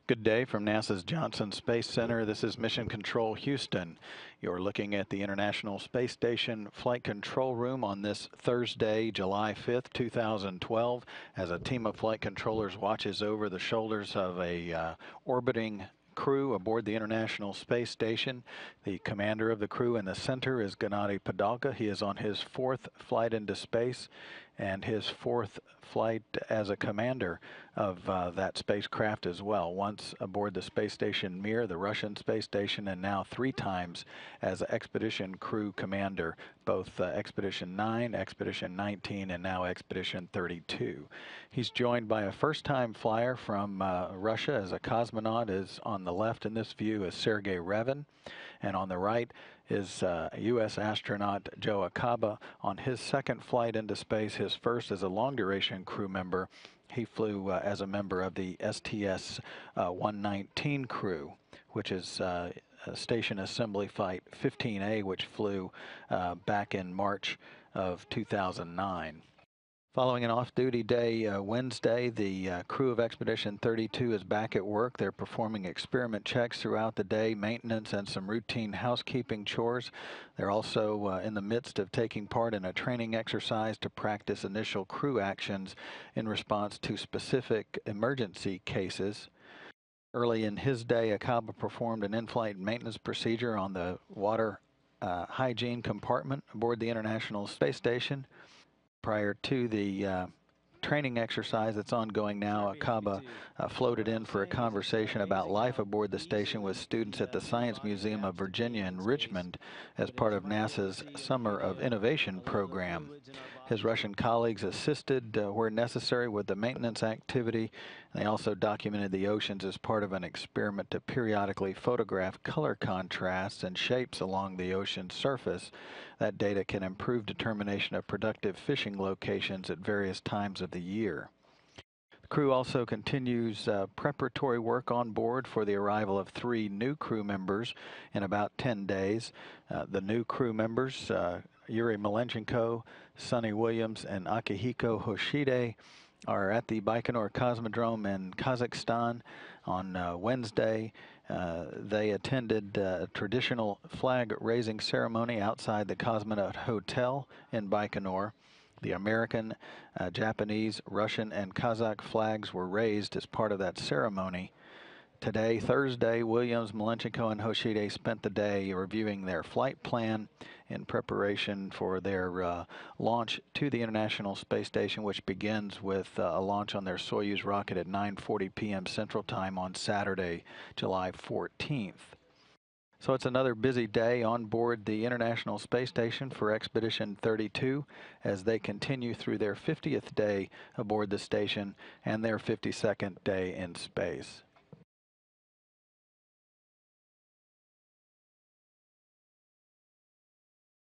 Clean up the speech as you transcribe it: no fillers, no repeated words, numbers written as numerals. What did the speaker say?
Good day from NASA's Johnson Space Center. This is Mission Control Houston. You're looking at the International Space Station Flight Control Room on this Thursday, July 5th, 2012, as a team of flight controllers watches over the shoulders of a orbiting crew aboard the International Space Station. The commander of the crew in the center is Gennady Padalka. He is on his fourth flight into space and his fourth flight as a commander of that spacecraft as well. Once aboard the space station Mir, the Russian space station, and now 3 times as Expedition Crew Commander, both Expedition 9, Expedition 19, and now Expedition 32. He's joined by a first-time flyer from Russia as a cosmonaut. Is on the left in this view is Sergei Revin, and on the right is U.S. astronaut Joe Acaba on his second flight into space, his first as a long-duration crew member. He flew as a member of the STS-119 crew, which is Station Assembly Flight 15A, which flew back in March of 2009. Following an off-duty day Wednesday, the crew of Expedition 32 is back at work. They're performing experiment checks throughout the day, maintenance, and some routine housekeeping chores. They're also in the midst of taking part in a training exercise to practice initial crew actions in response to specific emergency cases. Early in his day, Acaba performed an in-flight maintenance procedure on the water hygiene compartment aboard the International Space Station. Prior to the training exercise that's ongoing now, Acaba floated in for a conversation about life aboard the station with students at the Science Museum of Virginia in Richmond as part of NASA's Summer of Innovation program. His Russian colleagues assisted where necessary with the maintenance activity. They also documented the oceans as part of an experiment to periodically photograph color contrasts and shapes along the ocean surface. That data can improve determination of productive fishing locations at various times of the year. The crew also continues preparatory work on board for the arrival of 3 new crew members in about 10 days. The new crew members, Yuri Malenchenko, Sonny Williams, and Akihiko Hoshide, are at the Baikonur Cosmodrome in Kazakhstan on Wednesday. They attended a traditional flag-raising ceremony outside the Cosmonaut Hotel in Baikonur. The American, Japanese, Russian, and Kazakh flags were raised as part of that ceremony. Today, Thursday, Williams, Malenchenko, and Hoshide spent the day reviewing their flight plan in preparation for their launch to the International Space Station, which begins with a launch on their Soyuz rocket at 9:40 p.m. Central Time on Saturday, July 14th. So it's another busy day on board the International Space Station for Expedition 32 as they continue through their 50th day aboard the station and their 52nd day in space.